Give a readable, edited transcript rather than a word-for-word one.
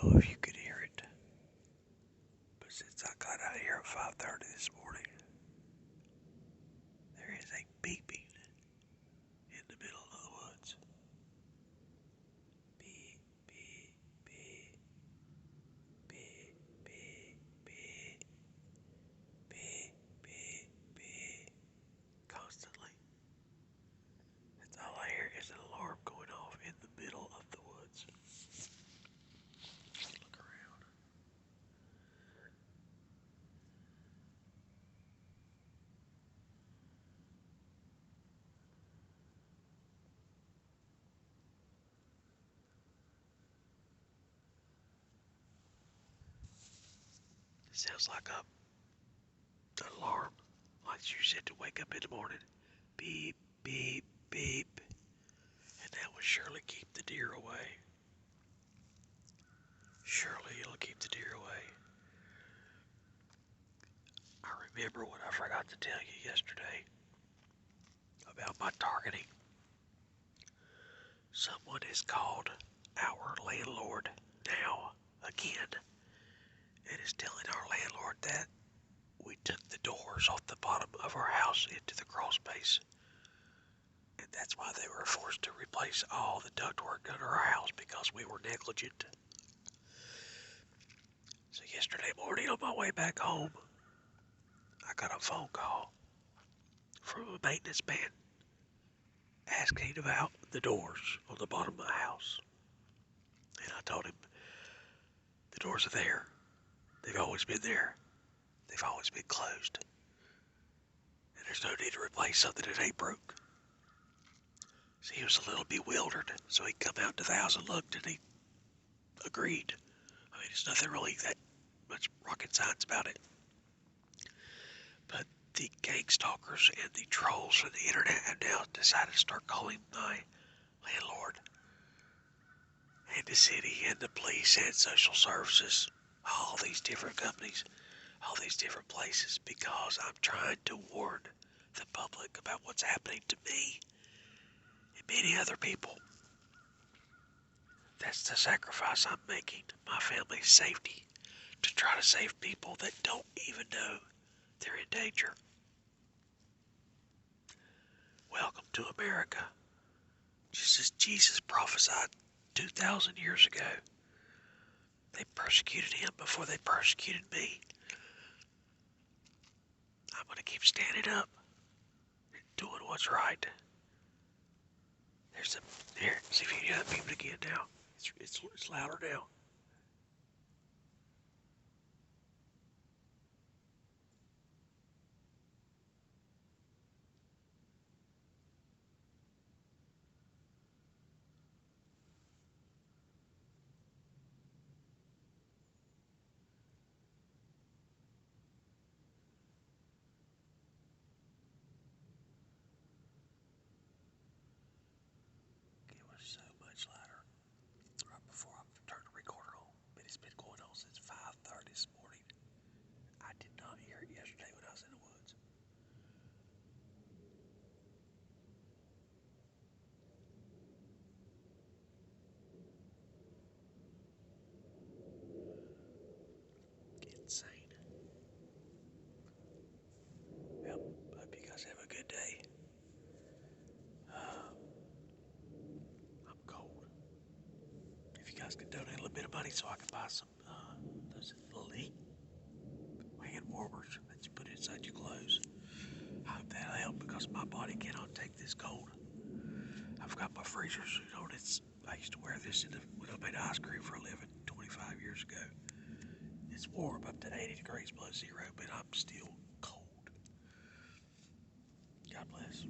know if you could hear it, but since I got out here at 5:30 this morning, there is a beeping in the middle of the woods. Beep, beep, beep, beep, beep, beep, beep, beep, beep, constantly. That's all I hear is an alarm going off in the middle of the woods. Look around. It sounds like an alarm, like you said to wake up in the morning. Beep, beep, beep. And that will surely keep the deer away. Surely it'll keep the deer away. I remember what I forgot to tell you yesterday about my targeting. Someone has called our landlord now again and is telling our landlord that we took the doors off the bottom of our house into the crawl space. And that's why they were forced to replace all the ductwork under our house because we were negligent. So yesterday morning on my way back home, I got a phone call from a maintenance man asking about the doors on the bottom of the house. And I told him, the doors are there. They've always been there. They've always been closed. And there's no need to replace something that ain't broke. So he was a little bewildered. So he come out to the house and looked and he agreed. I mean, there's nothing really that much rocket science about it. But the gang stalkers and the trolls from the internet have now decided to start calling my landlord and the city and the police and social services, all these different companies, all these different places, because I'm trying to warn the public about what's happening to me and many other people. That's the sacrifice I'm making, my family's safety, to try to save people that don't even know they're in danger. Welcome to America. Just as Jesus prophesied 2,000 years ago. They persecuted him before they persecuted me. I'm going to keep standing up and doing what's right. Here, see if you can hear that beeping again now. It's louder now. It was so much louder right before I turned the recorder on, but it's been going on since 5:30 this morning. I did not hear it yesterday when I was in the woods. Insane. Well, hope you guys have a good day. I'm cold. If you guys could donate a little bit of money so I can buy some those little hand warmers that you put inside your clothes. I hope that'll help because my body cannot take this cold. I've got my freezer suit on. I used to wear this when I made ice cream for a living 25 years ago. It's warm up to 80 degrees below zero, but I'm still cold. God bless.